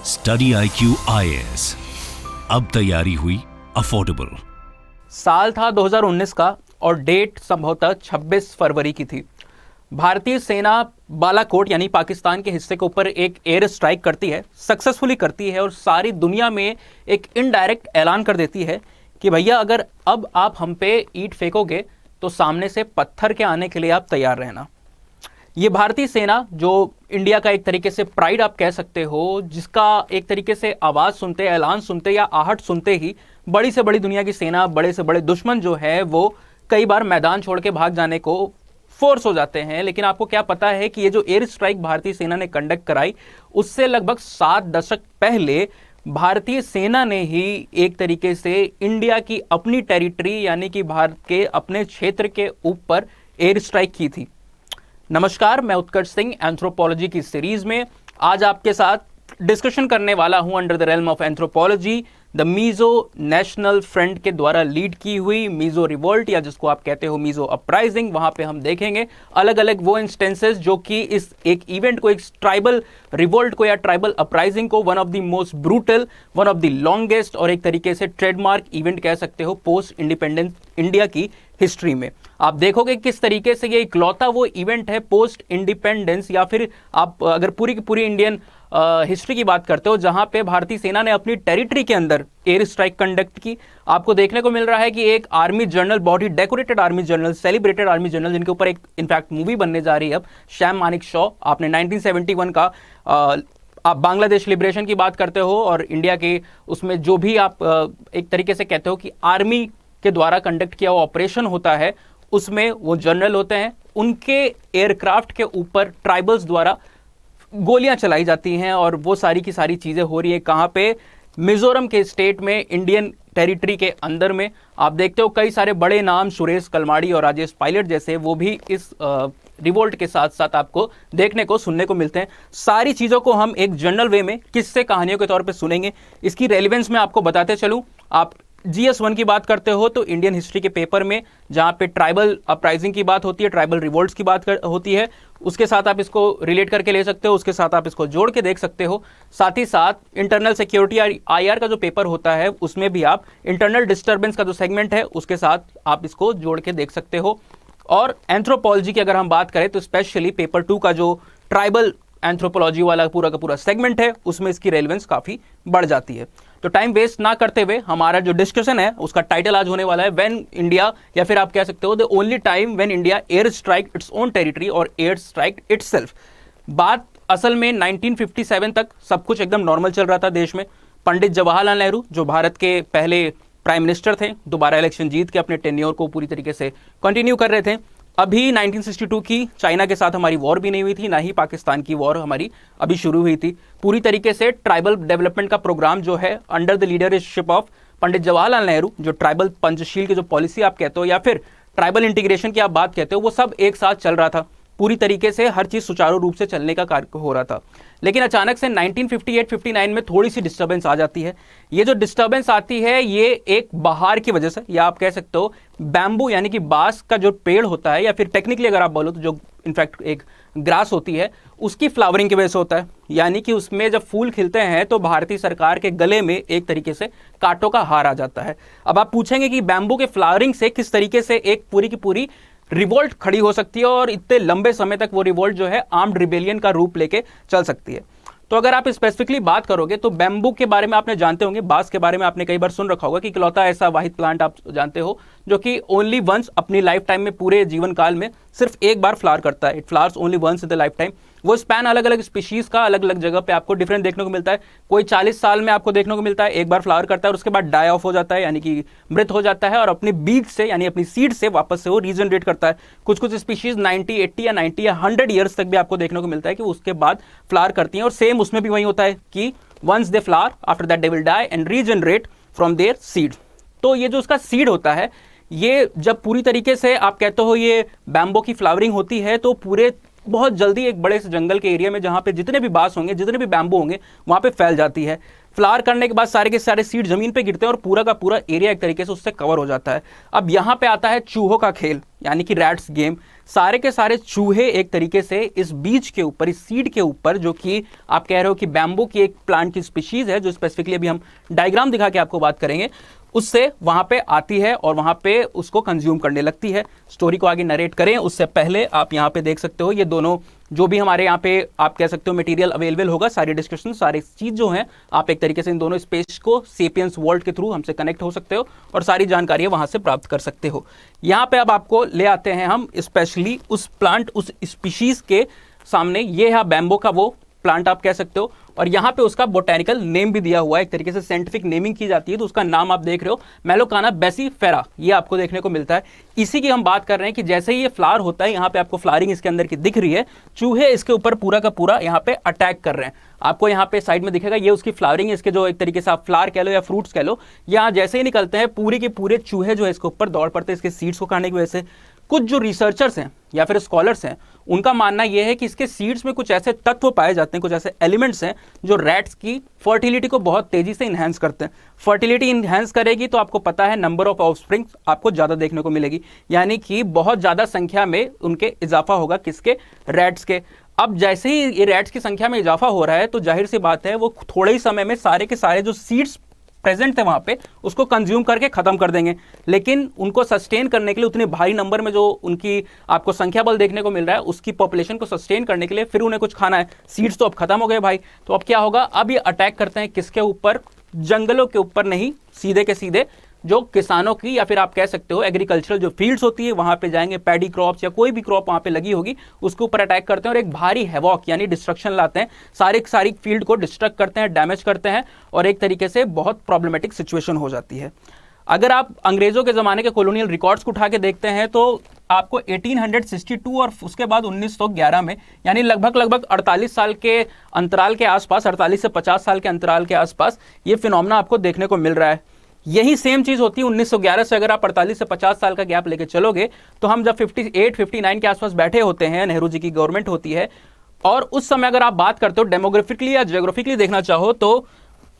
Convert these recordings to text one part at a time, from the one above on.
Study IQ IAS, अब तैयारी हुई अफोर्डेबल। साल था 2019 का और डेट संभवतः 26 फरवरी की थी। भारतीय सेना बालाकोट यानी पाकिस्तान के हिस्से के ऊपर एक एयर स्ट्राइक करती है, सक्सेसफुली करती है और सारी दुनिया में एक इनडायरेक्ट ऐलान कर देती है कि भैया अगर अब आप हम पे ईंट फेंकोगे तो सामने से पत्थर के आने के लिए आप तैयार रहना। ये भारतीय सेना जो इंडिया का एक तरीके से प्राइड आप कह सकते हो, जिसका एक तरीके से आवाज़ सुनते, ऐलान सुनते या आहट सुनते ही बड़ी से बड़ी दुनिया की सेना, बड़े से बड़े दुश्मन जो है वो कई बार मैदान छोड़ के भाग जाने को फोर्स हो जाते हैं। लेकिन आपको क्या पता है कि ये जो एयर स्ट्राइक भारतीय सेना ने कंडक्ट कराई, उससे लगभग 7 दशक पहले भारतीय सेना ने ही एक तरीके से इंडिया की अपनी टेरिटरी यानी कि भारत के अपने क्षेत्र के ऊपर एयर स्ट्राइक की थी। नमस्कार, मैं उत्कर्ष सिंह एंथ्रोपोलॉजी की सीरीज में आज आपके साथ डिस्कशन करने वाला हूं under the realm of anthropology the Mizo national front के द्वारा लीड की हुई मीजो रिवोल्ट या जिसको आप कहते हो मीजो अपराइजिंग। वहां पे हम देखेंगे अलग अलग वो इंस्टेंसेस जो कि इस एक इवेंट को, एक ट्राइबल रिवोल्ट को या ट्राइबल अपराइजिंग को one of the most brutal, one of the longest और एक तरीके से ट्रेडमार्क इवेंट कह सकते हो पोस्ट इंडिपेंडेंस इंडिया की हिस्ट्री में। आप देखोगे किस तरीके से ये इकलौता वो इवेंट है पोस्ट इंडिपेंडेंस या फिर आप अगर पूरी की पूरी इंडियन हिस्ट्री की बात करते हो जहां पे भारतीय सेना ने अपनी टेरिटरी के अंदर एयर स्ट्राइक कंडक्ट की। आपको देखने को मिल रहा है कि एक army general, body decorated army general, celebrated army general, जिनके ऊपर एक इनफैक्ट मूवी बनने जा रही है अब, सैम मानेकशॉ। आपने 1971 का आप बांग्लादेश लिबरेशन की बात करते हो और इंडिया के उसमें जो भी आप एक तरीके से कहते हो कि आर्मी के द्वारा कंडक्ट किया हुआ ऑपरेशन होता है, उसमें वो जनरल होते हैं, उनके एयरक्राफ्ट के ऊपर ट्राइबल्स द्वारा गोलियां चलाई जाती हैं और वो सारी की सारी चीज़ें हो रही है कहाँ पे? मिजोरम के स्टेट में, इंडियन टेरिटरी के अंदर में। आप देखते हो कई सारे बड़े नाम, सुरेश कलमाड़ी और राजेश पायलट जैसे, वो भी इस रिवोल्ट के साथ साथ आपको देखने को, सुनने को मिलते हैं। सारी चीज़ों को हम एक जनरल वे में किस्से कहानियों के तौर पे सुनेंगे। इसकी रेलिवेंस में आपको बताते चलूँ, आप GS1 की बात करते हो तो इंडियन हिस्ट्री के पेपर में जहाँ पे ट्राइबल अपराइजिंग की बात होती है, ट्राइबल रिवोल्ट्स की बात होती है, उसके साथ आप इसको रिलेट करके ले सकते हो, उसके साथ आप इसको जोड़ के देख सकते हो। साथ ही साथ इंटरनल सिक्योरिटी IR का जो पेपर होता है उसमें भी आप इंटरनल डिस्टर्बेंस का जो सेगमेंट है उसके साथ आप इसको जोड़ के देख सकते हो। और एंथ्रोपोलॉजी की अगर हम बात करें तो स्पेशली पेपर 2 का जो ट्राइबल एंथ्रोपोलॉजी वाला पूरा का पूरा सेगमेंट है उसमें इसकी रेलेवेंस काफ़ी बढ़ जाती है। तो टाइम वेस्ट ना करते हुए हमारा जो डिस्कशन है उसका टाइटल आज होने वाला है व्हेन इंडिया, या फिर आप कह सकते हो the only time when India air strike its own territory और एयर स्ट्राइक इटसेल्फ। बात असल में 1957 तक सब कुछ एकदम नॉर्मल चल रहा था देश में। पंडित जवाहरलाल नेहरू जो भारत के पहले प्राइम मिनिस्टर थे, दोबारा इलेक्शन जीत के अपने टेन्योर को पूरी तरीके से कंटिन्यू कर रहे थे। अभी 1962 की चाइना के साथ हमारी वॉर भी नहीं हुई थी, ना ही पाकिस्तान की वॉर हमारी अभी शुरू हुई थी। पूरी तरीके से ट्राइबल डेवलपमेंट का प्रोग्राम जो है under the leadership of Pandit Jawaharlal Nehru, जो ट्राइबल पंचशील की जो पॉलिसी आप कहते हो या फिर ट्राइबल इंटीग्रेशन की आप बात कहते हो, वो सब एक साथ चल रहा था। पूरी तरीके से हर चीज़ सुचारू रूप से चलने का कार्य हो रहा था। लेकिन अचानक से 1958-59 में थोड़ी सी डिस्टर्बेंस आ जाती है। ये जो डिस्टर्बेंस आती है ये एक बहार की वजह से, या आप कह सकते हो बैम्बू यानी कि बांस का जो पेड़ होता है, या फिर टेक्निकली अगर आप बोलो तो जो इनफैक्ट एक ग्रास होती है, उसकी फ्लावरिंग की वजह से होता है। यानी कि उसमें जब फूल खिलते हैं तो भारतीय सरकार के गले में एक तरीके से कांटों का हार आ जाता है। अब आप पूछेंगे कि बैम्बू के फ्लावरिंग से किस तरीके से एक पूरी की पूरी रिवोल्ट खड़ी हो सकती है और इतने लंबे समय तक वो रिवोल्ट जो है आर्म्ड रिबेलियन का रूप लेके चल सकती है। तो अगर आप स्पेसिफिकली बात करोगे तो बैम्बू के बारे में आपने जानते होंगे, बांस के बारे में आपने कई बार सुन रखा होगा कि इकलौता ऐसा वाहिद प्लांट आप जानते हो जो कि ओनली वंस अपनी लाइफ टाइम में, पूरे जीवन काल में सिर्फ एक बार फ्लावर करता है। It flowers only once in the life time. वो स्पैन अलग अलग स्पीशीज का अलग अलग जगह पे आपको डिफरेंट देखने को मिलता है। कोई 40 साल में आपको देखने को मिलता है एक बार फ्लावर करता है और उसके बाद डाई ऑफ हो जाता है, यानी कि मृत हो जाता है और अपने बीज से यानी अपनी सीड से वापस से वो रीजनरेट करता है। कुछ कुछ स्पीशीज 90, 80 या 90 या 100 ईयर्स तक भी आपको देखने को मिलता है कि उसके बाद फ्लावर करती हैं। और सेम उसमें भी वही होता है कि once they flower after that they will die and regenerate from their seed. तो ये जो उसका सीड होता है, ये जब पूरी तरीके से आप कहते हो ये बैम्बो की फ्लावरिंग होती है तो पूरे बहुत जल्दी एक बड़े से जंगल के एरिया में जहां पे जितने भी बांस होंगे, जितने भी बैम्बू होंगे, वहां पे फैल जाती है। फ्लावर करने के बाद सारे के सारे सीड जमीन पे गिरते हैं और पूरा का पूरा एरिया एक तरीके से उससे कवर हो जाता है। अब यहां पे आता है चूहों का खेल, यानी कि रैट्स गेम। सारे के सारे चूहे एक तरीके से इस बीज के ऊपर, इस सीड के ऊपर, जो कि आप कह रहे हो कि बैम्बू की एक प्लांट की स्पीशीज है, जो स्पेसिफिकली अभी हम डायग्राम दिखा के आपको बात करेंगे, उससे वहां पे आती है और वहां पे उसको कंज्यूम करने लगती है। स्टोरी को आगे नरेट करें उससे पहले आप यहां पे देख सकते हो, ये दोनों जो भी हमारे यहाँ पे आप कह सकते हो मटेरियल अवेलेबल होगा, सारी डिस्कशन, सारी चीज जो है, आप एक तरीके से इन दोनों स्पेस को सेपियंस वर्ल्ड के थ्रू हमसे कनेक्ट हो सकते हो और सारी जानकारी वहां से प्राप्त कर सकते हो। यहाँ पे अब आपको ले आते हैं हम स्पेशली उस प्लांट, उस स्पीशीज के सामने। ये है बैम्बो का वो प्लांट आप कह सकते हो, और यहां पे उसका बोटेनिकल नेम भी दिया हुआ है, एक तरीके से साइंटिफिक नेमिंग की जाती है, तो उसका नाम आप देख रहे हो मेलोकाना बेसिफेरा, ये आपको देखने को मिलता है। इसी की हम बात कर रहे हैं कि जैसे ही ये फ्लावर होता है, यहां पे आपको फ्लावरिंग इसके अंदर की दिख रही है, चूहे इसके ऊपर पूरा का पूरा यहां पे अटैक कर रहे हैं। आपको यहाँ पे साइड में दिखेगा, ये उसकी फ्लावरिंग, इसके जो एक तरीके से आप फ्लावर कह लो या फ्रूट्स कह लो, यहाँ जैसे ही निकलते हैं पूरे के पूरे चूहे जो है इसके ऊपर दौड़ पड़ते हैं इसके सीड्स को खाने की वजह से। कुछ जो रिसर्चर्स हैं या फिर स्कॉलर्स हैं, उनका मानना यह है कि इसके सीड्स में कुछ ऐसे तत्व पाए जाते हैं, कुछ ऐसे एलिमेंट्स हैं जो रैट्स की फर्टिलिटी को बहुत तेजी से इन्हेंस करते हैं। फर्टिलिटी इन्हेंस करेगी तो आपको पता है नंबर ऑफ ऑफस्प्रिंग आपको ज्यादा देखने को मिलेगी, यानी कि बहुत ज्यादा संख्या में उनके इजाफा होगा, किसके, रैट्स के। अब जैसे ही ये रैट्स की संख्या में इजाफा हो रहा है तो जाहिर सी बात है वो थोड़े ही समय में सारे के सारे जो सीड्स प्रेजेंट थे वहां पे उसको कंज्यूम करके खत्म कर देंगे। लेकिन उनको सस्टेन करने के लिए, उतने भारी नंबर में जो उनकी आपको संख्या बल देखने को मिल रहा है, उसकी पॉपुलेशन को सस्टेन करने के लिए फिर उन्हें कुछ खाना है। सीड्स तो अब खत्म हो गए भाई, तो अब क्या होगा, अब ये अटैक करते हैं किसके ऊपर, जंगलों के ऊपर नहीं, सीधे के सीधे जो किसानों की या फिर आप कह सकते हो एग्रीकल्चरल जो फील्ड्स होती है वहां पे जाएंगे, पैडी क्रॉप्स या कोई भी क्रॉप वहां पे लगी होगी उसके ऊपर अटैक करते हैं और एक भारी हैवॉक यानी डिस्ट्रक्शन लाते हैं, सारी फील्ड को डिस्ट्रक्ट करते हैं, डैमेज करते हैं और एक तरीके से बहुत प्रॉब्लमेटिक सिचुएशन हो जाती है। अगर आप अंग्रेजों के जमाने के कॉलोनियल रिकॉर्ड्स को उठा के देखते हैं तो आपको 1862 और उसके बाद 1911 में, यानी लगभग 48 साल के अंतराल के आसपास, 48 से 50 साल के अंतराल के आसपास ये फिनोमेना आपको देखने को मिल रहा है। यही सेम चीज होती है 1911 से। अगर आप 48 से 50 साल का गैप लेके चलोगे तो हम जब 58-59 के आसपास बैठे होते हैं, नेहरू जी की गवर्नमेंट होती है, और उस समय अगर आप बात करते हो डेमोग्राफिकली या जियोग्राफिकली देखना चाहो तो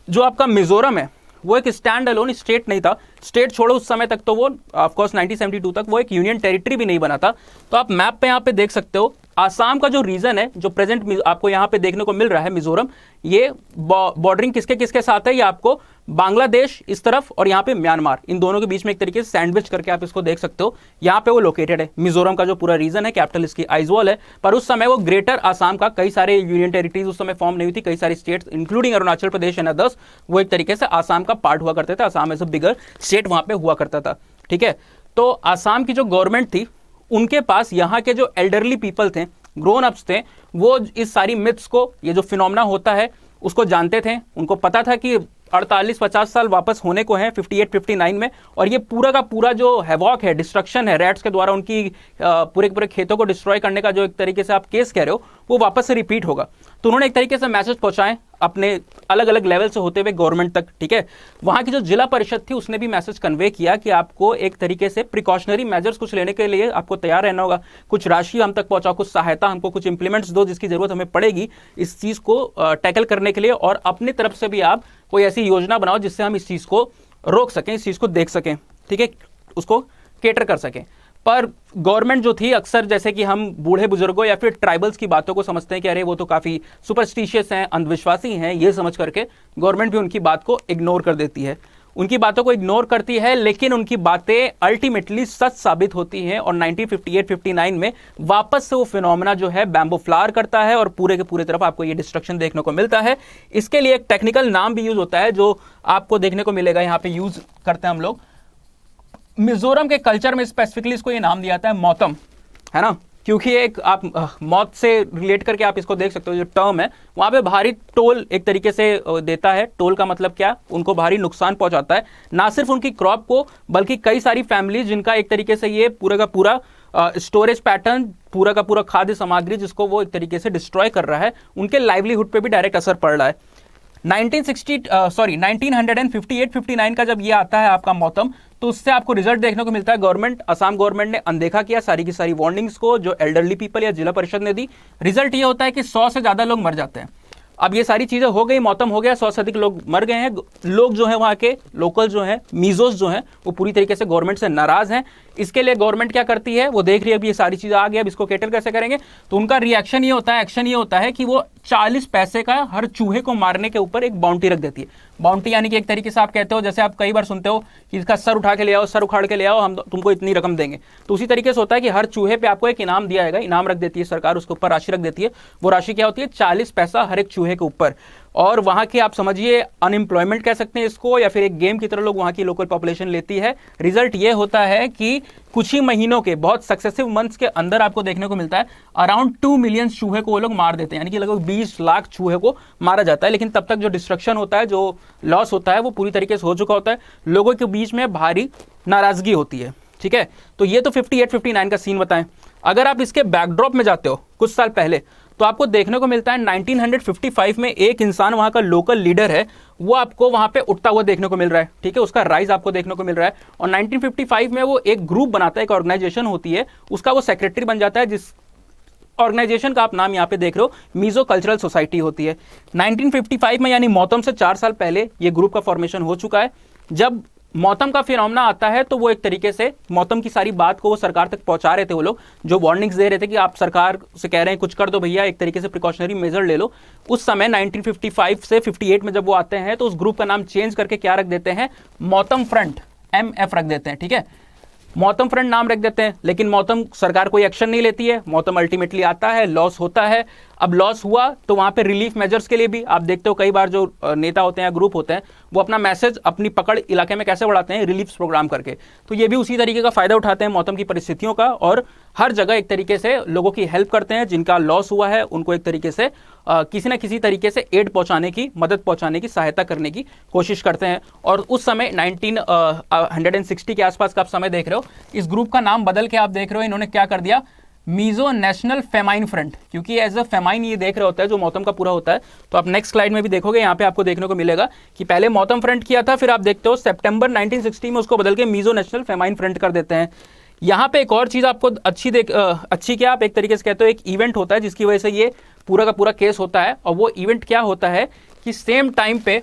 जो आपका मिजोरम है वो एक स्टैंड अलोन स्टेट नहीं था। स्टेट छोड़ो, उस समय तक तो वो ऑफकोर्स 1972 तक वो एक यूनियन टेरिटरी भी नहीं बना था। तो आप मैप पे यहाँ पे देख सकते हो आसाम का जो रीजन है, जो प्रेजेंट आपको यहाँ पे देखने को मिल रहा है मिजोरम, ये बॉर्डरिंग किसके किसके साथ है, ये आपको बांग्लादेश इस तरफ और यहाँ पे म्यांमार, इन दोनों के बीच में एक तरीके से सैंडविच करके आप इसको देख सकते हो। यहाँ पे वो लोकेटेड है मिजोरम का जो पूरा रीजन है, कैपिटल इसकी आइजवाल है। पर उस समय वो ग्रेटर आसाम का, कई सारे यूनियन टेरिटरीज उस समय फॉर्म नहीं हुई थी, कई सारी states including Arunachal Pradesh and others, वो एक तरीके से आसाम का पार्ट हुआ करते थे। Assam as a bigger state वहां पे हुआ करता था, ठीक है। तो आसाम की जो गवर्नमेंट थी उनके पास यहाँ के जो एल्डरली पीपल थे, ग्रोन अप्स थे, वो इस सारी मिथ्स को, ये जो फिनोमेना होता है उसको जानते थे। उनको पता था कि 48-50 साल वापस होने को हैं 58-59 में, और ये पूरा का पूरा जो हैवॉक है, डिस्ट्रक्शन है, रैट्स के द्वारा उनकी पूरे के पूरे खेतों को डिस्ट्रॉय करने का जो एक तरीके से आप केस कह रहे हो, वो वापस से रिपीट होगा। तो उन्होंने एक तरीके से मैसेज पहुंचाए अपने अलग अलग लेवल से होते हुए गवर्नमेंट तक, ठीक है। वहां की जो जिला परिषद थी उसने भी मैसेज कन्वे किया कि आपको एक तरीके से प्रिकॉशनरी मेजर्स कुछ लेने के लिए आपको तैयार रहना होगा, कुछ राशि हम तक पहुंचाओ, कुछ सहायता हमको, कुछ इंप्लीमेंट्स दो जिसकी जरूरत हमें पड़ेगी इस चीज को टैकल करने के लिए, और अपनी तरफ से भी आप कोई ऐसी योजना बनाओ जिससे हम इस चीज को रोक सकें, इस चीज को देख सकें, ठीक है, उसको केटर कर सकें। पर गवर्नमेंट जो थी, अक्सर जैसे कि हम बूढ़े बुजुर्गों या फिर ट्राइबल्स की बातों को समझते हैं कि अरे वो तो काफी सुपरस्टिशियस हैं, अंधविश्वासी हैं, ये समझ करके गवर्नमेंट भी उनकी बात को इग्नोर कर देती है, उनकी बातों को इग्नोर करती है। लेकिन उनकी बातें अल्टीमेटली सच साबित होती हैं और 1958-59 में वापस से वो फिनोमेना जो है बैम्बू फ्लावर करता है और पूरे के पूरे तरफ आपको ये डिस्ट्रक्शन देखने को मिलता है। इसके लिए एक टेक्निकल नाम भी यूज होता है जो आपको देखने को मिलेगा, यहाँ पे यूज करते हैं हम लोग। मिजोरम के कल्चर में स्पेसिफिकली इसको ये नाम दिया जाता है मौतम, है ना, क्योंकि एक आप मौत से रिलेट करके आप इसको देख सकते हो। जो टर्म है वहां पे भारी टोल एक तरीके से देता है। टोल का मतलब क्या, उनको भारी नुकसान पहुंचाता है, ना सिर्फ उनकी क्रॉप को बल्कि कई सारी फैमिली जिनका एक तरीके से ये पूरा का पूरा स्टोरेज पैटर्न, पूरा का पूरा खाद्य सामग्री जिसको वो एक तरीके से डिस्ट्रॉय कर रहा है, उनके लाइवलीहुड पे भी डायरेक्ट असर पड़ रहा है। 1958-59 का जब ये आता है आपका मौतम, तो उससे आपको रिजल्ट देखने को मिलता है गवर्नमेंट, असम गवर्नमेंट ने अनदेखा किया सारी की सारी वार्निंग्स को जो एल्डरली पीपल या जिला परिषद ने दी। रिजल्ट ये होता है कि 100 से ज्यादा लोग मर जाते हैं। अब ये सारी चीजें हो गई, मौतम हो गया, 100 से अधिक लोग मर गए हैं। लोग जो है वहां के लोकल जो है मीजोस जो है वो पूरी तरीके से गवर्नमेंट से नाराज हैं। इसके लिए गवर्नमेंट क्या करती है, वो देख रही है अब ये सारी चीजें आ गई, अब इसको कैटर कैसे करेंगे। तो उनका रिएक्शन ये होता है, एक्शन ये होता है कि वो 40 पैसे का हर चूहे को मारने के ऊपर एक बाउंटी रख देती है। बाउंटी यानी कि एक तरीके से आप कहते हो, जैसे आप कई बार सुनते हो कि इसका सर उठा के ले आओ, सर उखाड़ के ले आओ, हम तुमको इतनी रकम देंगे। तो उसी तरीके से होता है कि हर चूहे पे आपको एक इनाम दिया जाएगा, इनाम रख देती है सरकार, उसके ऊपर राशि रख देती है। वो राशि क्या होती है, 40 पैसा हर एक चूहे के ऊपर। और वहां के आप समझिए अनएम्प्लॉयमेंट कह सकते हैं इसको, या फिर एक गेम की तरह लोग वहां की लोकल पॉपुलेशन लेती है। रिजल्ट ये होता है कि कुछ ही महीनों के, बहुत सक्सेसिव मंथ्स के अंदर आपको देखने को मिलता है अराउंड 2 मिलियन चूहे को वो लोग मार देते हैं, यानी कि लगभग 20 लाख चूहे को मारा जाता है। लेकिन तब तक जो डिस्ट्रक्शन होता है, जो लॉस होता है, वो पूरी तरीके से हो चुका होता है। लोगों के बीच में भारी नाराजगी होती है। ठीक है, तो ये तो 58-59 का सीन बताएं। अगर आप इसके बैकड्रॉप में जाते हो कुछ साल पहले, तो आपको देखने को मिलता है 1955 में एक इंसान, वहां का लोकल लीडर है, वो आपको वहां पे उठता हुआ देखने को मिल रहा है। ठीक है, उसका राइज आपको देखने को मिल रहा है। और 1955 में वो एक ग्रुप बनाता है, एक ऑर्गेनाइजेशन होती है, उसका वो सेक्रेटरी बन जाता है, जिस ऑर्गेनाइजेशन का आप नाम यहाँ पे देख रहे हो मीजो कल्चरल सोसाइटी होती है। 1955 में यानी मौतम से 4 साल पहले ये ग्रुप का फॉर्मेशन हो चुका है। जब मौतम का फिनोमेना आता है तो वो एक तरीके से मौतम की सारी बात को वो सरकार तक पहुंचा रहे थे। वो लोग जो वार्निंग्स दे रहे थे कि आप सरकार से कह रहे हैं कुछ कर दो भैया, एक तरीके से प्रिकॉशनरी मेजर ले लो। उस समय 1955 से 58 में जब वो आते हैं तो उस ग्रुप का नाम चेंज करके क्या रख देते हैं, मौतम फ्रंट, MF रख देते हैं। ठीक है, मौतम फ्रंट नाम रख देते हैं। लेकिन मौतम सरकार कोई एक्शन नहीं लेती है। मौतम अल्टीमेटली आता है, लॉस होता है। अब लॉस हुआ तो वहां पे रिलीफ मेजर्स के लिए भी आप देखते हो कई बार जो नेता होते हैं, ग्रुप होते हैं, वो अपना मैसेज अपनी पकड़ इलाके में कैसे बढ़ाते हैं, रिलीफ प्रोग्राम करके। तो ये भी उसी तरीके का फायदा उठाते हैं मौतम की परिस्थितियों का, और हर जगह एक तरीके से लोगों की हेल्प करते हैं। जिनका लॉस हुआ है उनको एक तरीके से किसी ना किसी तरीके से एड पहुंचाने की, मदद पहुंचाने की, सहायता करने की कोशिश करते हैं। और उस समय 1960 के आसपास का आप समय देख रहे हो। इस ग्रुप का नाम बदल के आप देख रहे हो इन्होंने क्या कर दिया, मीजो नेशनल फेमाइन फ्रंट, क्योंकि एज अ फेमाइन ये देख रहे होता है जो मौतम का पूरा होता है। तो आप नेक्स्ट स्लाइड में भी देखोगे, यहाँ पे आपको देखने को मिलेगा कि पहले मौतम फ्रंट किया था, फिर आप देखते हो सितंबर 1960 में उसको बदल के मीजो नेशनल फेमाइन फ्रंट कर देते हैं। यहाँ पे एक और चीज आपको अच्छी क्या आप एक तरीके से कहते हो, एक इवेंट होता है जिसकी वजह से ये पूरा का पूरा केस होता है। और वो इवेंट क्या होता है कि सेम टाइम पे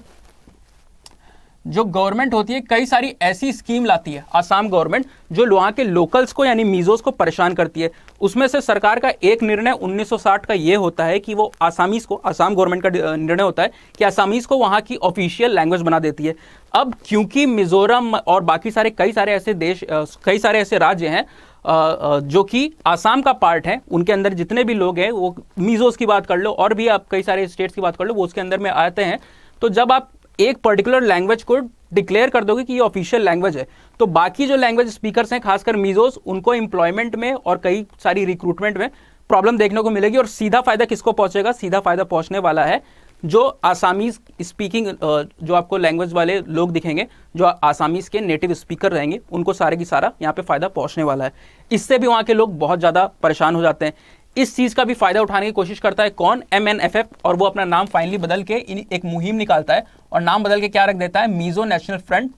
जो गवर्नमेंट होती है कई सारी ऐसी स्कीम लाती है, आसाम गवर्नमेंट, जो वहां के लोकल्स को यानी मीजोस को परेशान करती है। उसमें से सरकार का एक निर्णय 1960 का ये होता है कि वो आसामीज को, आसाम गवर्नमेंट का निर्णय होता है कि आसामीज को वहां की ऑफिशियल लैंग्वेज बना देती है। अब क्योंकि मिजोरम और बाकी सारे कई सारे ऐसे राज्य हैं जो कि आसाम का पार्ट है, उनके अंदर जितने भी लोग हैं, वो मीजोस की बात कर लो और भी आप कई सारे स्टेट्स की बात कर लो, वो उसके अंदर में आते हैं। तो जब आप एक पर्टिकुलर लैंग्वेज को डिक्लेयर कर दोगे कि ये ऑफिशियल लैंग्वेज है, तो बाकी जो लैंग्वेज स्पीकर्स हैं, खासकर मीजोस, उनको एम्प्लॉयमेंट में और कई सारी रिक्रूटमेंट में प्रॉब्लम देखने को मिलेगी। और सीधा फायदा किसको पहुंचेगा, सीधा फायदा पहुंचने वाला है जो आसामीज स्पीकिंग, जो आपको लैंग्वेज वाले लोग दिखेंगे, जो आसामीज के नेटिव स्पीकर रहेंगे, उनको सारे की सारा यहाँ पे फायदा पहुंचने वाला है। इससे भी वहां के लोग बहुत ज्यादा परेशान हो जाते हैं। इस चीज का भी फायदा उठाने की कोशिश करता है कौन, MNFF, और वो अपना नाम फाइनली बदल के एक मुहिम निकालता है और नाम बदल के क्या रख देता है, मीजो नेशनल फ्रंट।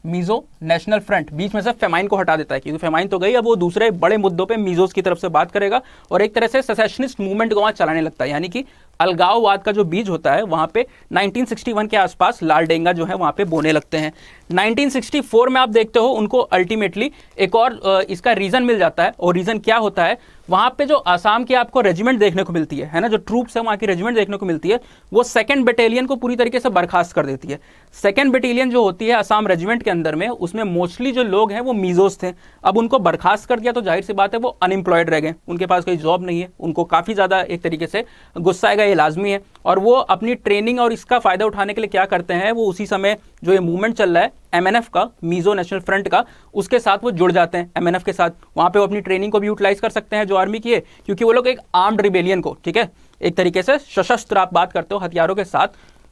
मीजो नेशनल फ्रंट, बीच में से फेमाइन को हटा देता है, क्योंकि फेमाइन तो गई, अब वो दूसरे बड़े मुद्दों पे मीजोस की तरफ से बात करेगा और एक तरह से सेसेशनिस्ट मूवमेंट को वहां चलाने लगता है। यानी कि अलगाववाद का जो बीज होता है वहां पे 1961 के आसपास लाल डेंगा जो है वहां पे बोने लगते हैं। 1964 में आप देखते हो उनको अल्टीमेटली एक और इसका रीजन मिल जाता है। और रीजन क्या होता है, वहां पे जो आसाम की आपको रेजिमेंट देखने को मिलती है ना, जो ट्रूप्स है वहां की रेजिमेंट देखने को मिलती है, वो 2nd बटालियन को पूरी तरीके से बर्खास्त कर देती है। 2nd बटालियन जो होती है आसाम रेजिमेंट के अंदर में, उसमें मोस्टली जो लोग हैं वो मीजोस थे। अब उनको बर्खास्त कर दिया तो जाहिर सी बात है वो अनएम्प्लॉयड रह गए, उनके पास कोई जॉब नहीं है, उनको काफी ज्यादा एक तरीके से गुस्सा आएगा, ये लाजमी है। और वो अपनी ट्रेनिंग और इसका फायदा उठाने के लिए क्या करते हैं, वो उसी समय जो ये मूवमेंट चल रहा है MNF का, मीजो नेशनल फ्रंट का, उसके साथ वो जुड़ जाते हैं MNF के साथ। वहां पे वो अपनी ट्रेनिंग को भी यूटिलाइज कर सकते हैं जो आर्मी की है, क्योंकि वो लोग एक आर्म्ड रिबेलियन को, ठीक है, एक तरीके से सशस्त्र आप बात करते हो हथियारों के साथ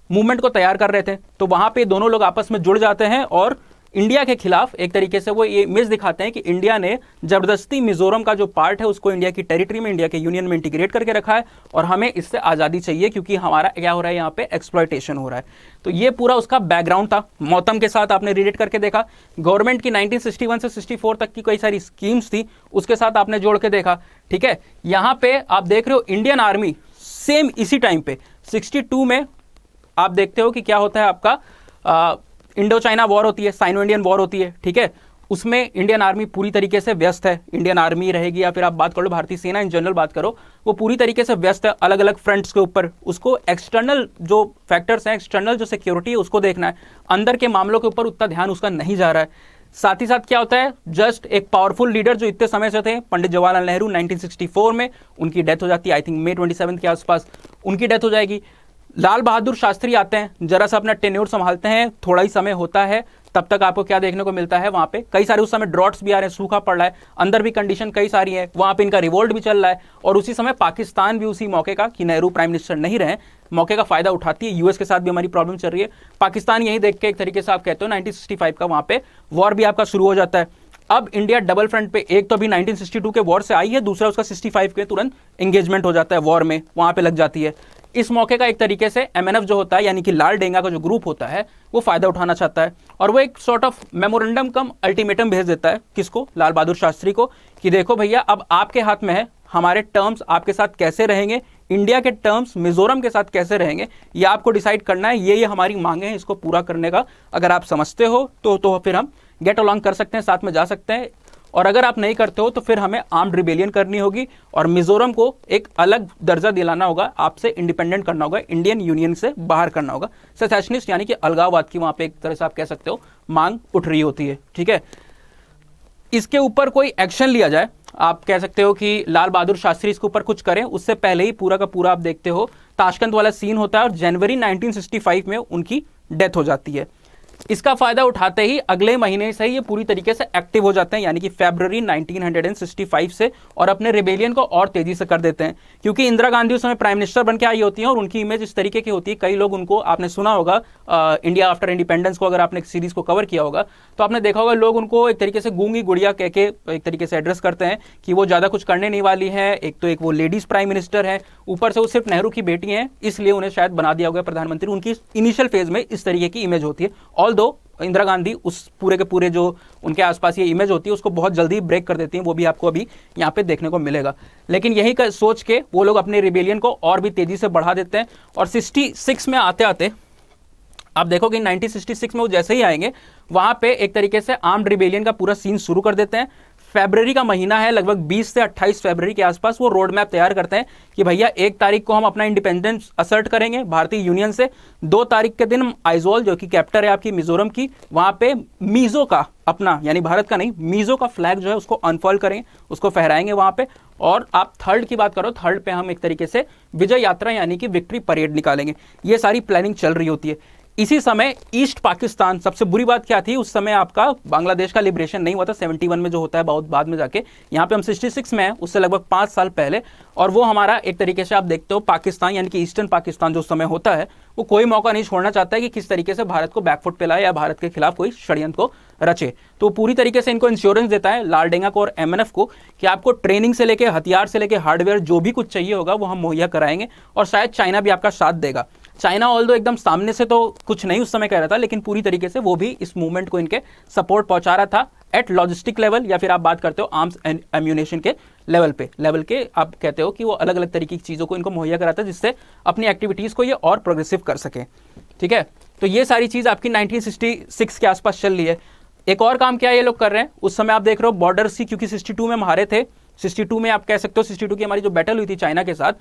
मूवमेंट को तैयार कर रहे थे। तो वहां पे दोनों लोग आपस में जुड़ जाते हैं और इंडिया के खिलाफ एक तरीके से वो ये इमेज दिखाते हैं कि इंडिया ने जबरदस्ती मिजोरम का जो पार्ट है उसको इंडिया की टेरिटरी में, इंडिया के यूनियन में इंटीग्रेट करके रखा है और हमें इससे आज़ादी चाहिए क्योंकि हमारा क्या हो रहा है, यहाँ पे एक्सप्लॉयटेशन हो रहा है। तो ये पूरा उसका बैकग्राउंड था। मौतम के साथ आपने रिलेट करके देखा, गवर्नमेंट की 1961 से 64 तक की कई सारी स्कीम्स थी, उसके साथ आपने जोड़ के देखा। ठीक है, यहाँ पे आप देख रहे हो इंडियन आर्मी सेम इसी टाइम पे 62 में आप देखते हो कि क्या होता है आपका इंडो चाइना वॉर होती है, साइनो इंडियन वॉर होती है। ठीक है, उसमें इंडियन आर्मी पूरी तरीके से व्यस्त है। इंडियन आर्मी रहेगी या फिर आप बात करो भारतीय सेना इन जनरल बात करो, वो पूरी तरीके से व्यस्त है अलग अलग फ्रंट्स के ऊपर। उसको एक्सटर्नल जो फैक्टर्स हैं, एक्सटर्नल जो सिक्योरिटी है उसको देखना है, अंदर के मामलों के ऊपर उतना ध्यान उसका नहीं जा रहा है। साथ ही साथ क्या होता है, जस्ट एक पावरफुल लीडर जो इतने समय से थे, पंडित जवाहरलाल नेहरू 1964 में उनकी डेथ हो जाती है, आई थिंक मई 27 के आसपास उनकी डेथ हो जाएगी। लाल बहादुर शास्त्री आते हैं, जरा सा अपना टेन्योर संभालते हैं, थोड़ा ही समय होता है, तब तक आपको क्या देखने को मिलता है, वहां पे कई सारे उस समय ड्रॉट्स भी आ रहे हैं, सूखा पड़ रहा है, अंदर भी कंडीशन कई सारी है, वहां पे इनका रिवोल्ट भी चल रहा है। और उसी समय पाकिस्तान भी उसी मौके का, कि नेहरू प्राइम मिनिस्टर नहीं रहे, मौके का फायदा उठाती है। यूएस के साथ भी हमारी प्रॉब्लम चल रही है, पाकिस्तान यही देख के एक तरीके से आप कहते हो 1965 का वहां पे वॉर भी आपका शुरू हो जाता है। अब इंडिया डबल फ्रंट पे, एक तो अभी 1962 के वॉर से आई है, दूसरा उसका 65 के तुरंत एंगेजमेंट हो जाता है वॉर में, वहां पे लग जाती है। इस मौके का एक तरीके से एमएनएफ जो होता है, यानी कि लाल डेंगा का जो ग्रुप होता है, वो फायदा उठाना चाहता है और वो एक sort of memorandum come ultimatum भेज देता है, किसको, लाल बहादुर शास्त्री को, कि देखो भैया अब आपके हाथ में है, हमारे टर्म्स आपके साथ कैसे रहेंगे, इंडिया के टर्म्स मिजोरम के साथ कैसे रहेंगे, ये आपको डिसाइड करना है। ये हमारी मांगे हैं, इसको पूरा करने का अगर आप समझते हो तो फिर हम गेट अलॉन्ग कर सकते हैं, साथ में जा सकते हैं, और अगर आप नहीं करते हो तो फिर हमें आर्म्ड रिबेलियन करनी होगी और मिजोरम को एक अलग दर्जा दिलाना होगा, आपसे इंडिपेंडेंट करना होगा, इंडियन यूनियन से बाहर करना होगा। सेसेशनिस्ट यानी कि अलगाववाद की वहां पे एक तरह से आप कह सकते हो मांग उठ रही होती है। ठीक है, इसके ऊपर कोई एक्शन लिया जाए, आप कह सकते हो कि लाल बहादुर शास्त्री इसके ऊपर कुछ करें, उससे पहले ही पूरा का पूरा आप देखते हो ताशकंद वाला सीन होता है और जनवरी 1965 में उनकी डेथ हो जाती है। इसका फायदा उठाते ही अगले महीने से ये पूरी तरीके से एक्टिव हो जाते हैं, यानी कि फरवरी 1965 से, और अपने रिबेलियन को और तेजी से कर देते हैं। क्योंकि इंदिरा गांधी उस समय प्राइम मिनिस्टर बन के आई होती हैं और उनकी इमेज इस तरीके की होती है, कई लोग उनको, आपने सुना होगा इंडिया आफ्टर इंडिपेंडेंस को, अगर आपने एक सीरीज को कवर किया होगा तो आपने देखा होगा, लोग उनको एक तरीके से गूंगी गुड़िया कह के एक तरीके से एड्रेस करते हैं कि वो ज्यादा कुछ करने नहीं वाली है, एक तो एक वो लेडीज प्राइम मिनिस्टर है, ऊपर से वो सिर्फ नेहरू की बेटी है, इसलिए उन्हें शायद बना दिया गया प्रधानमंत्री। उनकी इनिशियल फेज में इस तरीके की इमेज होती है, ऑल्दो इंदिरा गांधी उस पूरे के पूरे जो उनके आसपास ये इमेज होती है उसको बहुत जल्दी ब्रेक कर देती हैं, वो भी आपको अभी यहाँ पे देखने को मिलेगा। लेकिन यही सोच के वो लोग अपने रिबेलियन को और भी तेजी से बढ़ा देते हैं और 66 में आते आते आप देखोगे 1966 में वो जैसे ही आएंगे वहां पे एक तरीके से आर्म्ड रिबेलियन का पूरा सीन शुरू कर देते हैं। फरवरी का महीना है, लगभग 20 से 28 फरवरी के आसपास वो रोड मैप तैयार करते हैं कि भैया 1 तारीख को हम अपना इंडिपेंडेंस असर्ट करेंगे भारतीय यूनियन से, 2 तारीख के दिन आइजोल जो कि कैपिटल है आपकी मिजोरम की, वहां पे मीजो का अपना, यानी भारत का नहीं, मीजो का फ्लैग जो है उसको अनफॉल करेंगे, उसको फहराएंगे वहां पे। और आप थर्ड की बात करो, थर्ड पे हम एक तरीके से विजय यात्रा यानी कि विक्ट्री परेड निकालेंगे। ये सारी प्लानिंग चल रही होती है। इसी समय ईस्ट पाकिस्तान, सबसे बुरी बात क्या थी उस समय, आपका बांग्लादेश का लिबरेशन नहीं हुआ था, 71 में जो होता है बहुत बाद में जाके, यहाँ पे हम 66 में हैं, उससे लगभग 5 साल पहले। और वो हमारा एक तरीके से आप देखते हो पाकिस्तान यानी कि ईस्टर्न पाकिस्तान जो समय होता है, वो कोई मौका नहीं छोड़ना चाहता है कि किस तरीके से भारत को बैकफुट पे लाए या भारत के खिलाफ कोई षड्यंत्र को रचे। तो पूरी तरीके से इनको इंश्योरेंस देता है लाल डेंगा को और एमएनएफ को कि आपको ट्रेनिंग से लेके हथियार से लेके हार्डवेयर जो भी कुछ चाहिए होगा वो हम मुहैया कराएंगे। और शायद चाइना भी आपका साथ देगा। चाइना ऑल्दो एकदम सामने से तो कुछ नहीं उस समय कह रहा था, लेकिन पूरी तरीके से वो भी इस मूवमेंट को इनके सपोर्ट पहुंचा रहा था एट लॉजिस्टिक लेवल, या फिर आप बात करते हो आर्म्स एंड एम्यूनेशन के लेवल के आप कहते हो कि वो अलग अलग तरीके की चीज़ों को इनको मुहैया कराता है जिससे अपनी एक्टिविटीज़ को ये और प्रोग्रेसिव कर सके। ठीक है, तो ये सारी चीज़ आपकी 1966 के आसपास चल रही है। एक और काम क्या ये लोग कर रहे हैं उस समय, आप देख रहे हो बॉर्डर सी, क्योंकि 62 में हम हारे थे, 62 में आप कह सकते हो 62 की हमारी जो बैटल हुई थी चाइना के साथ,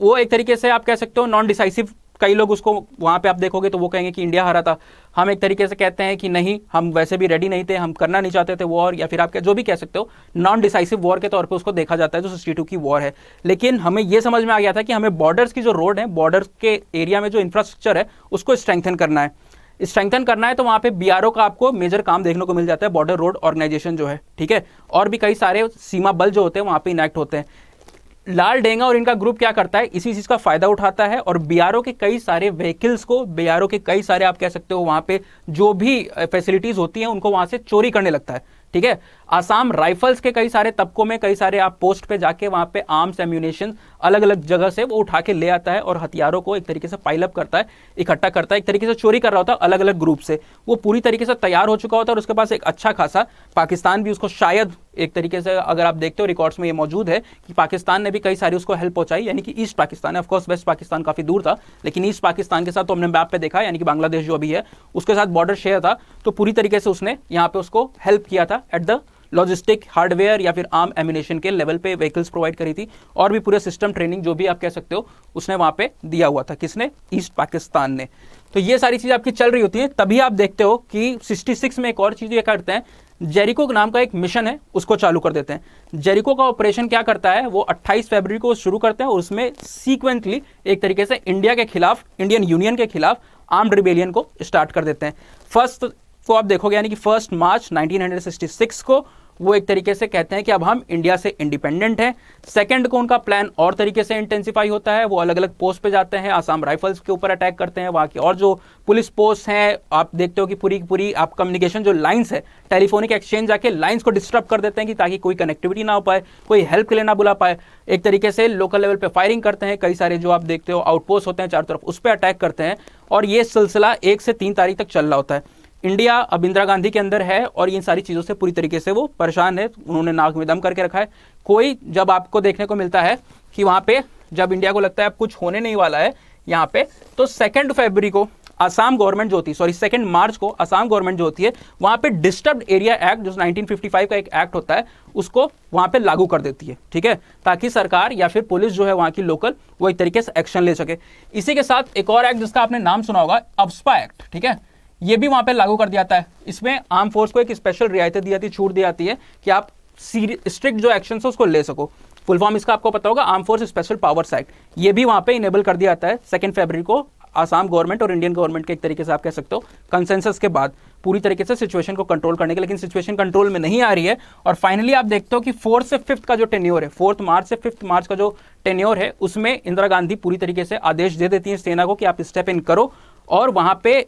वो एक तरीके से आप कह सकते हो नॉन डिसाइसिव, कई लोग उसको वहां पे आप देखोगे तो वो कहेंगे कि इंडिया हारा था। हम एक तरीके से कहते हैं कि नहीं, हम वैसे भी रेडी नहीं थे, हम करना नहीं चाहते थे वॉर, या फिर आप जो भी कह सकते हो, नॉन डिसाइसिव वॉर के तौर पे उसको देखा जाता है जो 62 की वॉर है। लेकिन हमें ये समझ में आ गया था कि हमें बॉर्डर्स की जो रोड है, बॉर्डर्स के एरिया में जो इंफ्रास्ट्रक्चर है उसको स्ट्रेंथन करना है। तो वहां पे बीआरओ का आपको मेजर काम देखने को मिल जाता है, बॉर्डर रोड ऑर्गेनाइजेशन जो है। ठीक है, और भी कई सारे सीमा बल जो होते हैं वहां पे इनैक्ट होते हैं। लाल डेंगा और इनका ग्रुप क्या करता है, इसी चीज का फायदा उठाता है और बीआरओ के कई सारे व्हीकल्स को, बीआरओ के कई सारे आप कह सकते हो वहां पे जो भी फैसिलिटीज होती हैं उनको वहां से चोरी करने लगता है। ठीक है, आसाम राइफल्स के कई सारे तबकों में कई सारे आप पोस्ट पे जाके वहां पे आर्म्स एम्यूनेशन अलग अलग जगह से वो उठा के ले आता है और हथियारों को एक तरीके से पाइल अप करता है, इकट्ठा करता है, एक तरीके से चोरी कर रहा होता है अलग अलग ग्रुप से। वो पूरी तरीके से तैयार हो चुका होता है और उसके पास एक अच्छा खासा, पाकिस्तान भी उसको शायद एक तरीके से, अगर आप देखते हो रिकॉर्ड्स में ये मौजूद है कि पाकिस्तान ने भी कई सारी उसको हेल्प पहुंचाई, यानी कि ईस्ट पाकिस्तान है, ऑफकोर्स वेस्ट पाकिस्तान काफी दूर था, लेकिन ईस्ट पाकिस्तान के साथ तो हमने मैप पे देखा, यानी कि बांग्लादेश जो अभी है उसके साथ बॉर्डर शेयर था, तो पूरी तरीके से उसने यहाँ पे उसको हेल्प किया था एट द लॉजिस्टिक, हार्डवेयर या फिर आर्म एम्यूनेशन के लेवल पे व्हीकल्स प्रोवाइड करी थी और भी पूरे सिस्टम ट्रेनिंग जो भी आप कह सकते हो उसने वहां पे दिया हुआ था। किसने? ईस्ट पाकिस्तान ने। तो ये सारी चीजें आपकी चल रही होती हैं, तभी आप देखते हो कि 66 में एक और चीज ये करते हैं, जेरिको नाम का एक मिशन है उसको चालू कर देते हैं। जेरिको का ऑपरेशन क्या करता है, वो 28 फरवरी को शुरू करते हैं और उसमें सीक्वेंटली एक तरीके से इंडिया के खिलाफ, इंडियन यूनियन के खिलाफ आर्म्ड रिबेलियन को स्टार्ट कर देते हैं। फर्स्ट को आप देखोगे, यानी कि 1 मार्च 1966 को वो एक तरीके से कहते हैं कि अब हम इंडिया से इंडिपेंडेंट हैं। सेकंड को उनका प्लान और तरीके से इंटेंसिफाई होता है, वो अलग अलग पोस्ट पे जाते हैं, आसाम राइफल्स के ऊपर अटैक करते हैं, वहाँ की और जो पुलिस पोस्ट हैं, आप देखते हो कि पूरी पूरी आप कम्युनिकेशन जो लाइंस है, टेलीफोनिक एक्सचेंज जाके लाइंस को डिस्टर्ब कर देते हैं कि ताकि कोई कनेक्टिविटी ना हो पाए, कोई हेल्प के लिए ना बुला पाए। एक तरीके से लोकल लेवल पे फायरिंग करते हैं, कई सारे जो आप देखते हो आउटपोस्ट होते हैं चारों तरफ, उस पर अटैक करते हैं और ये सिलसिला 1 से 3 तारीख तक चल रहा होता है। इंडिया अब इंदिरा गांधी के अंदर है और इन सारी चीज़ों से पूरी तरीके से वो परेशान है, उन्होंने नाक में दम करके रखा है। कोई जब आपको देखने को मिलता है कि वहाँ पे जब इंडिया को लगता है अब कुछ होने नहीं वाला है यहाँ पे, तो 2 फरवरी को आसाम गवर्नमेंट जो होती है, 2 मार्च को आसाम गवर्नमेंट जो होती है वहाँ पे डिस्टर्ब्ड एरिया एक्ट, जो 1955 का एक एक्ट होता है, उसको वहाँ पे लागू कर देती है। ठीक है, ताकि सरकार या फिर पुलिस जो है वहाँ की लोकल, वो एक तरीके से एक्शन ले सके। इसी के साथ एक और एक्ट जिसका आपने नाम सुना होगा, अब्स्पा एक्ट, ठीक है, ये भी वहां पे लागू कर दिया जाता है। इसमें आर्म फोर्स को एक स्पेशल रियायतें दी जाती है, छूट दी जाती है कि आप स्ट्रिक्ट जो एक्शन है उसको ले सको। फुल फॉर्म इसका आपको पता होगा, arm force special powers act, ये भी वहां पे इनेबल कर दिया जाता है 2 फरवरी को आसाम गवर्नमेंट और इंडियन गवर्नमेंट के एक तरीके से आप कह सकते हो कंसेंसस के बाद, पूरी तरीके से सिचुएशन को कंट्रोल करने के। लेकिन सिचुएशन कंट्रोल में नहीं आ रही है और फाइनली आप देखते हो कि 4 से 5 का जो टेन्योर है, 4 मार्च से 5 मार्च का जो टेन्योर है, उसमें इंदिरा गांधी पूरी तरीके से आदेश दे देती है सेना को कि आप स्टेप इन करो और वहां पे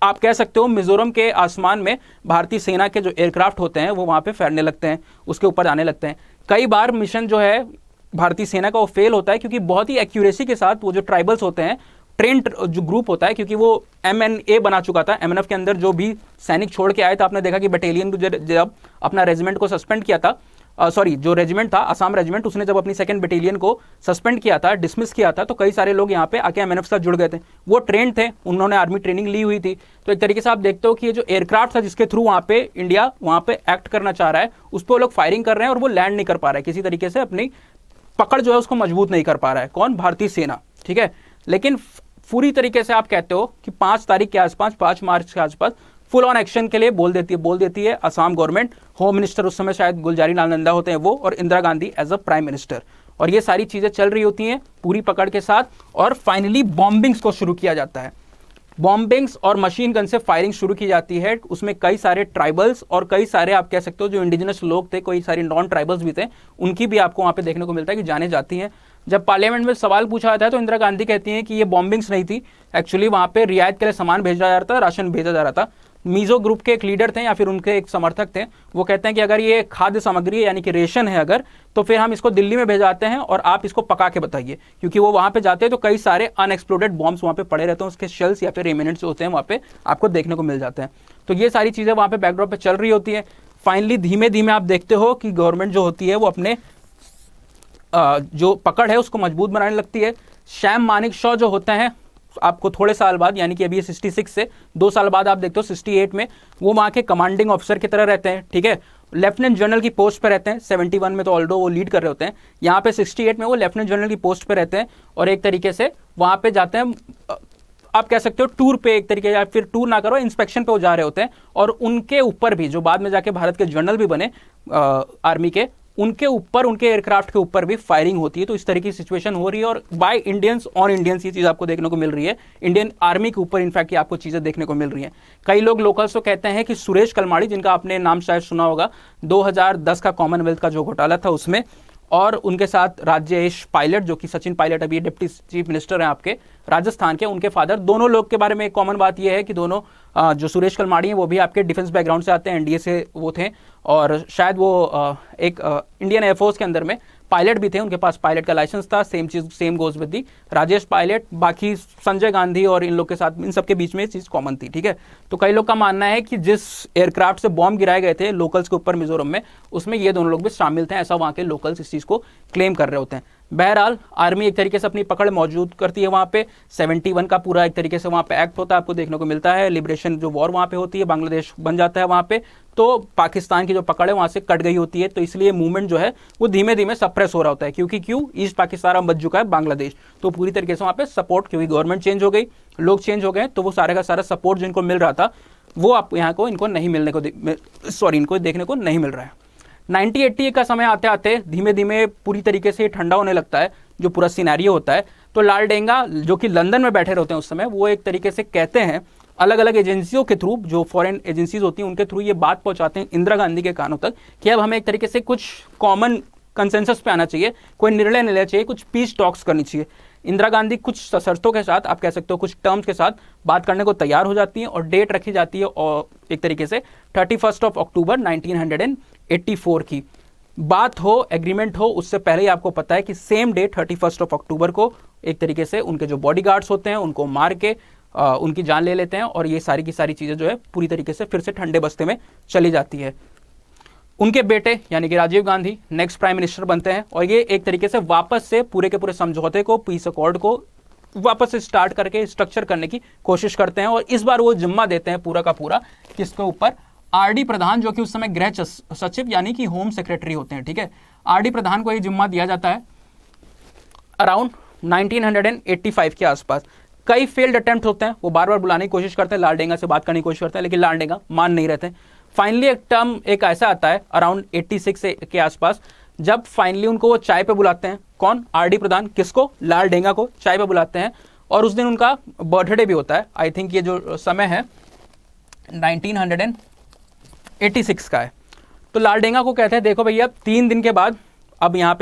आप कह सकते हो मिजोरम के आसमान में भारतीय सेना के जो एयरक्राफ्ट होते हैं वो वहां पे फैलने लगते हैं, उसके ऊपर आने लगते हैं। कई बार मिशन जो है भारतीय सेना का वो फेल होता है क्योंकि बहुत ही एक्यूरेसी के साथ वो जो ट्राइबल्स होते हैं, ट्रेंड जो ग्रुप होता है, क्योंकि वो MNA बना चुका था, MNF के अंदर जो भी सैनिक छोड़ के आए थे, आपने देखा कि बटालियन जब अपना रेजिमेंट को सस्पेंड किया था, जो रेजिमेंट था आसाम रेजिमेंट, उसने जब अपनी 2nd बटालियन को सस्पेंड किया था, डिसमिस किया था, तो कई सारे लोग यहाँ पे आके MNF साथ जुड़ गए थे। वो ट्रेंड थे, उन्होंने आर्मी ट्रेनिंग ली हुई थी। तो एक तरीके से आप देखते हो कि ये जो एयरक्राफ्ट था जिसके थ्रू वहाँ पे इंडिया वहाँ पे एक्ट करना चाह रहा है, उस पर लोग फायरिंग कर रहे हैं और वो लैंड नहीं कर पा रहा है, किसी तरीके से अपनी पकड़ जो है उसको मजबूत नहीं कर पा रहा है। कौन? भारतीय सेना। ठीक है, लेकिन पूरी तरीके से आप कहते हो कि 5 तारीख के आसपास, 5 मार्च के आसपास फुल ऑन एक्शन के लिए बोल देती है आसाम गवर्नमेंट। होम मिनिस्टर उस समय शायद गुलजारी लाल नंदा होते हैं वो, और Indira Gandhi as a prime minister, और ये सारी चीजें चल रही होती हैं पूरी पकड़ के साथ। और फाइनली बॉम्बिंग्स को शुरू किया जाता है, बॉम्बिंग्स और मशीन गन से फायरिंग शुरू की जाती है। उसमें कई सारे ट्राइबल्स और कई सारे आप कह सकते हो जो इंडिजिनस लोग थे, कोई सारे नॉन ट्राइबल्स भी थे, उनकी भी आपको वहां पे देखने को मिलता है कि जाने जाती हैं। जब पार्लियामेंट में सवाल पूछा जाता है तो इंदिरा गांधी कहती हैं कि ये बॉम्बिंग्स नहीं थी, एक्चुअली वहां पे रियायत के लिए सामान भेजा जा रहा था, राशन भेजा जा रहा था। मीजो ग्रुप के एक लीडर थे या फिर उनके एक समर्थक थे, वो कहते हैं कि अगर ये खाद्य सामग्री है यानी कि रेशन है अगर, तो फिर हम इसको दिल्ली में भेजाते हैं और आप इसको पका के बताइए, क्योंकि वो वहां पे जाते हैं तो कई सारे अनएक्सप्लोडेड बॉम्ब्स वहां पे पड़े रहते हैं, उसके शेल्स या फिर रेमिनेंट्स होते हैं वहां पे आपको देखने को मिल जाते हैं। तो ये सारी चीजें वहां पे बैकड्रॉप पे चल रही होती है। फाइनली धीमे धीमे आप देखते हो कि गवर्नमेंट जो होती है वो अपने जो पकड़ है उसको मजबूत बनाने लगती है। श्याम मानिक शॉ जो होते हैं, आपको थोड़े साल बाद, यानी कि अभी 66 से 2 साल बाद आप देखते हो 68 में वो वहाँ के कमांडिंग ऑफिसर की तरह रहते हैं। ठीक है, लेफ्टिनेंट जनरल की पोस्ट पे रहते हैं। 71 में तो ऑल्डो वो लीड कर रहे होते हैं, यहाँ पे 68 में वो लेफ्टिनेंट जनरल की पोस्ट पे रहते हैं और एक तरीके से वहाँ पे जाते हैं, आप कह सकते हो टूर पे, एक तरीके या फिर टूर ना करो, इंस्पेक्शन पे वो जा रहे होते हैं। और उनके ऊपर भी जो बाद में जाके भारत के जनरल भी बने आर्मी के, उनके ऊपर, उनके एयरक्राफ्ट के ऊपर भी फायरिंग होती है। तो इस तरह की सिचुएशन हो रही है और बाय इंडियंस ऑन इंडियंस ये चीज़ आपको देखने को मिल रही है। इंडियन आर्मी के ऊपर इनफैक्ट ये आपको चीज़ें देखने को मिल रही हैं। कई लोग लोकल्स तो कहते हैं कि सुरेश कलमाड़ी, जिनका आपने नाम शायद सुना होगा, 2010 का कॉमनवेल्थ का जो घोटाला था उसमें, और उनके साथ राजेश पायलट, जो कि सचिन पायलट अभी डिप्टी चीफ मिनिस्टर हैं आपके राजस्थान के, उनके फादर, दोनों लोग के बारे में एक कॉमन बात यह है कि दोनों जो सुरेश कलमाड़ी हैं वो भी आपके डिफेंस बैकग्राउंड से आते हैं, एनडीए से वो थे, और शायद वो एक इंडियन एयरफोर्स के अंदर में पायलट भी थे, उनके पास पायलट का लाइसेंस था। सेम चीज same goes with the Rajesh Pilot. बाकी संजय गांधी और इन लोग के साथ, इन सबके बीच में चीज कॉमन थी, ठीक है। तो कई लोग का मानना है कि जिस एयरक्राफ्ट से बॉम्ब गिराए गए थे लोकल्स के ऊपर मिजोरम में, उसमें ये दोनों लोग भी शामिल थे, ऐसा वहां के लोकल्स इस चीज को क्लेम कर रहे होते हैं। बहरहाल आर्मी एक तरीके से अपनी पकड़ मौजूद करती है वहां पे। 71 का पूरा एक तरीके से वहां पे एक्ट होता है, आपको देखने को मिलता है। लिबरेशन जो वॉर वहां पे होती है, बांग्लादेश बन जाता है वहां पे, तो पाकिस्तान की जो पकड़ है वहां से कट गई होती है। तो इसलिए मूवमेंट जो है वो धीमे धीमे सप्रेस हो रहा होता है, क्योंकि ईस्ट पाकिस्तान अब बच चुका है बांग्लादेश, तो पूरी तरीके से वहां पे सपोर्ट, क्योंकि गवर्नमेंट चेंज हो गई, लोग चेंज हो गए, तो वो सारे का सारा सपोर्ट जो इनको मिल रहा था वो आप यहाँ को इनको नहीं मिलने को इनको देखने को नहीं मिल रहा है। 90-80 का समय आते आते धीमे धीमे पूरी तरीके से ठंडा होने लगता है जो पूरा सिनेरियो होता है। तो लालडेंगा जो कि लंदन में बैठे रहते हैं उस समय, वो एक तरीके से कहते हैं अलग अलग एजेंसियों के थ्रू, जो फॉरेन एजेंसीज होती हैं उनके थ्रू ये बात पहुंचाते हैं इंदिरा गांधी के कानों तक कि अब हमें एक तरीके से कुछ कॉमन कंसेंसस पे आना चाहिए, कोई निर्णय लेना चाहिए, कुछ पीस टॉक्स करनी चाहिए। इंदिरा गांधी कुछ शर्तों के साथ, आप कह सकते हो कुछ टर्म्स के साथ बात करने को तैयार हो जाती है, और डेट रखी जाती है और एक तरीके से 31 अक्टूबर 1984 की। बात हो, एग्रीमेंट हो, उससे पहले ही आपको पता है कि सेम डे 31 अक्टूबर को एक तरीके से उनके जो बॉडीगार्ड्स होते हैं उनको मार के उनकी जान ले लेते हैं, और ये सारी की सारी चीजें जो है पूरी तरीके से फिर से ठंडे बस्ते में चली जाती है। उनके बेटे यानी कि Rajiv Gandhi next prime minister बनते हैं, और ये एक तरीके से वापस से पूरे के पूरे समझौते को, पीस अकॉर्ड को वापस से स्टार्ट करके स्ट्रक्चर करने की कोशिश करते हैं। और इस बार वो जिम्मा देते हैं पूरा का पूरा किसके ऊपर? आरडी प्रधान, जो कि उस समय गृह सचिव यानी कि होम सेक्रेटरी होते हैं, ठीक है। आरडी प्रधान को ये जिम्मा दिया जाता है अराउंड 1985 के आसपास। कई फेल्ड अटेम्प्ट होते हैं, वो बार बार बुलाने की कोशिश करते हैं, लालडेंगा से बात करने की कोशिश करते हैं, लेकिन लालडेंगा मान नहीं रहते। फाइनली एक टर्म एक ऐसा आता है अराउंड 86 के आसपास, जब फाइनली उनको वो चाय पे बुलाते हैं। कौन? आरडी प्रधान। किसको? लालडेंगा को चाय पे बुलाते हैं, और उस दिन उनका बर्थडे भी होता है। आई थिंक ये जो समय है 1986 का है। तो लालडेंगा को कहते हैं देखो भैया 3 दिन के बाद अब यहाँ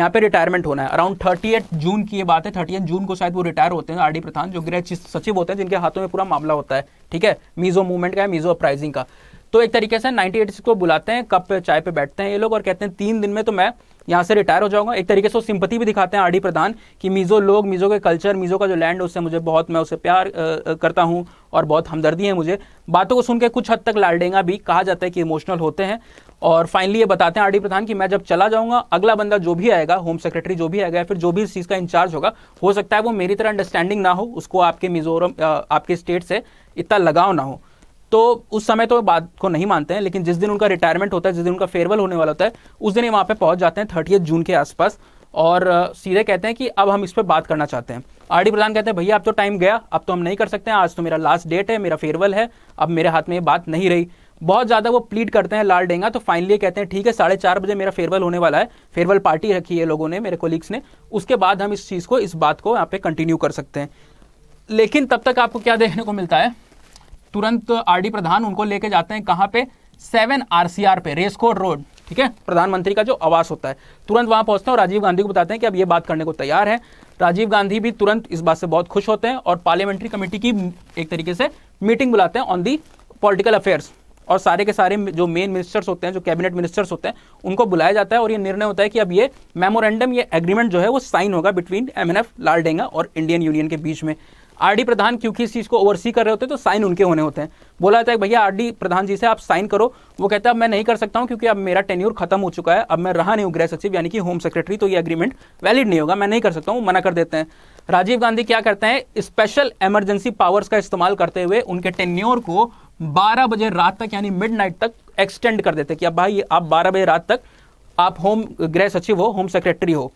पे रिटायरमेंट होना है। अराउंड 38 जून की ये बात है, 38 जून को शायद वो रिटायर होते हैं आरडी प्रधान, जो गृह सचिव होते हैं, जिनके हाथों में पूरा मामला होता है, ठीक है, मीजो मूवमेंट का, मीजो अपराइजिंग का। तो एक तरीके से 1986 को बुलाते हैं, कप पे चाय पे बैठते हैं ये लोग, और कहते हैं 3 दिन में तो मैं यहाँ से रिटायर हो जाऊंगा। एक तरीके से वो सिंपति भी दिखाते हैं आरडी प्रधान कि मीजो लोग, मीजो के कल्चर, मीजो का जो लैंड है उससे मुझे बहुत, मैं उससे प्यार करता हूँ और बहुत हमदर्दी है मुझे। बातों को सुन के कुछ हद तक लालडेंगा भी कहा जाता है कि इमोशनल होते हैं, और फाइनली ये बताते हैं आरडी प्रधान कि मैं जब चला जाऊंगा, अगला बंदा जो भी आएगा, होम सेक्रेटरी जो भी आएगा, या फिर जो भी इस चीज़ का इंचार्ज होगा, हो सकता है वो मेरी तरह अंडरस्टैंडिंग ना हो, उसको आपके मिजोरम, आपके स्टेट से इतना लगाव ना हो। तो उस समय तो बात को नहीं मानते हैं, लेकिन जिस दिन उनका रिटायरमेंट होता है, जिस दिन उनका फेयरवेल होने वाला होता है, उस दिन ही वहाँ पे पहुँच जाते हैं 30 जून के आसपास, और सीधे कहते हैं कि अब हम इस पर बात करना चाहते हैं। आरडी प्रधान कहते हैं भैया अब तो टाइम गया, अब तो हम नहीं कर सकते हैं, आज तो मेरा लास्ट डेट है, मेरा फेयरवेल है, अब मेरे हाथ में ये बात नहीं रही। बहुत ज़्यादा वो प्लीड करते हैं लालडेंगा। तो फाइनली कहते हैं ठीक है 4:30 बजे मेरा फेयरवेल होने वाला है, फेयरवेल पार्टी रखी है लोगों ने, मेरे कोलीग्स ने, उसके बाद हम इस बात को यहाँ पे कंटिन्यू कर सकते हैं। लेकिन तब तक आपको क्या देखने को मिलता है? तुरंत आरडी प्रधान उनको लेके जाते हैं कहाँ पे? 7 RCR पे, रेसकोर्स रोड, ठीक है, प्रधानमंत्री का जो आवास होता है। तुरंत वहां पहुंचते हैं और राजीव गांधी को बताते हैं कि अब ये बात करने को तैयार है। राजीव गांधी भी तुरंत इस बात से बहुत खुश होते हैं, और पार्लियामेंट्री कमेटी की एक तरीके से मीटिंग बुलाते हैं ऑन दी पॉलिटिकल अफेयर्स, और सारे के सारे जो मेन मिनिस्टर्स होते हैं, जो कैबिनेट मिनिस्टर्स होते हैं, उनको बुलाया जाता है, और ये निर्णय होता है कि अब ये मेमोरेंडम, ये एग्रीमेंट जो है वो साइन होगा बिटवीन MNF, लालडेंगा और इंडियन यूनियन के बीच में। आरडी प्रधान क्योंकि इस चीज़ को ओवरसी कर रहे होते हैं, तो साइन उनके होने होते हैं। बोला जाता है भैया आरडी प्रधान जी से आप साइन करो। वो कहता है अब मैं नहीं कर सकता हूं, क्योंकि अब मेरा टेन्योर खत्म हो चुका है, अब मैं रहा नहीं हूं गृह सचिव यानी कि होम सेक्रेटरी, तो ये एग्रीमेंट वैलिड नहीं होगा, मैं नहीं कर सकता हूं, मना कर देते हैं। राजीव गांधी क्या करते हैं? स्पेशल इमरजेंसी पावर्स का इस्तेमाल करते हुए उनके टेन्योर को 12 बजे रात तक यानी मिडनाइट तक एक्सटेंड कर देते हैं कि अब भाई आप 12 बजे रात तक आप गृह सचिव हो, होम सेक्रेटरी हो।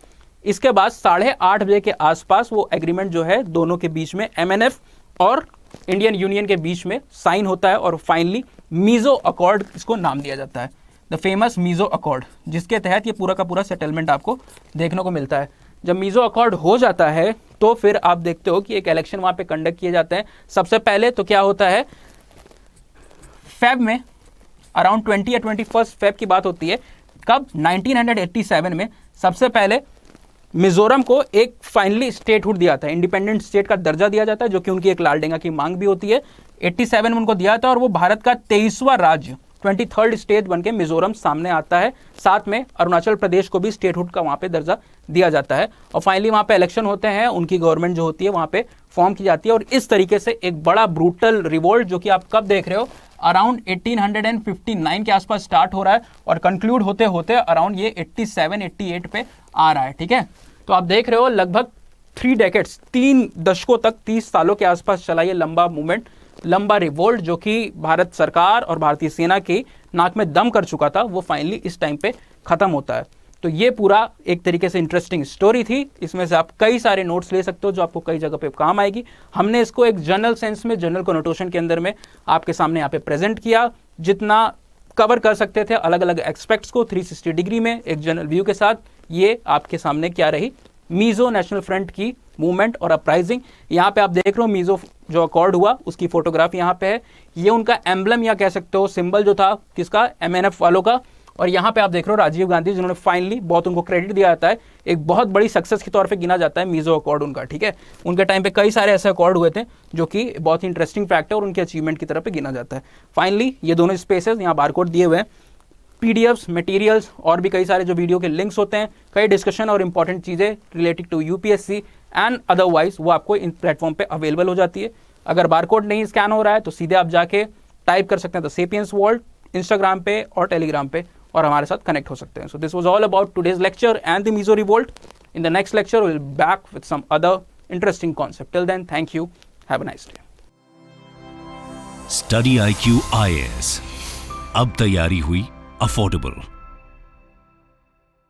इसके बाद 8:30 बजे के आसपास वो एग्रीमेंट जो है दोनों के बीच में, MNF और इंडियन यूनियन के बीच में साइन होता है, और फाइनली मीजो अकॉर्ड इसको नाम दिया जाता है, द फेमस मीजो अकॉर्ड, जिसके तहत ये पूरा का पूरा सेटलमेंट आपको देखने को मिलता है। जब मीजो अकॉर्ड हो जाता है तो फिर आप देखते हो कि एक इलेक्शन वहां पे कंडक्ट किए जाते हैं। सबसे पहले तो क्या होता है, फेब में अराउंड 20 या 21 फेब की बात होती है, कब? 1987 में, सबसे पहले मिजोरम को एक फाइनली स्टेटहुड दिया था, इंडिपेंडेंट स्टेट का दर्जा दिया जाता है, जो कि उनकी एक लालडेंगा की मांग भी होती है। 87 में उनको दिया था और वो भारत का 23वां राज्य 23rd स्टेट बनके मिजोरम सामने आता है। साथ में अरुणाचल प्रदेश को भी स्टेटहुड का वहां पे दर्जा दिया जाता है और फाइनली वहां पे इलेक्शन होते हैं, उनकी गवर्नमेंट जो होती है वहां पे फॉर्म की जाती है और इस तरीके से एक बड़ा ब्रूटल रिवोल्ट, जो कि आप कब देख रहे हो, अराउंड 1859 के आसपास स्टार्ट हो रहा है और कंक्लूड होते होते अराउंड ये 87-88 पे आ रहा है। ठीक है, तो आप देख रहे हो लगभग 3 डेकेड्स, 3 दशकों तक, 30 सालों के आसपास चला ये लंबा मूवमेंट, लंबा रिवोल्ट, जो कि भारत सरकार और भारतीय सेना की नाक में दम कर चुका था, वो फाइनली इस टाइम पे खत्म होता है। तो ये पूरा एक तरीके से इंटरेस्टिंग स्टोरी थी। इसमें से आप कई सारे नोट्स ले सकते हो जो आपको कई जगह पे काम आएगी। हमने इसको एक जनरल सेंस में, जनरल कोनोटेशन के अंदर में आपके सामने यहाँ पे प्रेजेंट किया, जितना कवर कर सकते थे अलग अलग एक्सपेक्ट्स को 360 डिग्री में एक जनरल व्यू के साथ। ये आपके सामने क्या रही, मीजो नेशनल फ्रंट की मूवमेंट और अपराइजिंग। यहाँ पे आप देख रहे हो मीजो जो अकॉर्ड हुआ उसकी फोटोग्राफ यहाँ पे है। ये उनका एम्बलम या कह सकते हो सिंबल जो था किसका, MNF वालों का। और यहाँ पे आप देख रहे हो राजीव गांधी, जिन्होंने फाइनली, बहुत उनको क्रेडिट दिया जाता है, एक बहुत बड़ी सक्सेस के तौर पे गिना जाता है मीजो अकॉर्ड उनका। ठीक है, उनके टाइम पे कई सारे ऐसे अकॉर्ड हुए थे जो कि बहुत ही इंटरेस्टिंग फैक्ट है और उनके अचीवमेंट की तरफ गिना जाता है। फाइनली ये दोनों स्पेसेस, यहाँ बारकोड दिए हुए हैं, PDFs, मटेरियल्स और भी कई सारे जो वीडियो के लिंक्स होते हैं, कई डिस्कशन और इंपॉर्टेंट चीज़ें related to UPSC and otherwise, वो आपको इन प्लेटफॉर्म पे अवेलेबल हो जाती है। अगर बारकोड नहीं स्कैन हो रहा है तो सीधे आप जाके टाइप कर सकते हैं द सेपियंस वर्ल्ड इंस्टाग्राम पे और टेलीग्राम पे और हमारे साथ कनेक्ट हो सकते हैं। So this was all about today's lecture and the Mizo revolt. In the next lecture we will back with some other interesting concept. Till then, thank you, have a nice day. Study IQ IAS, अब तैयारी हुई affordable.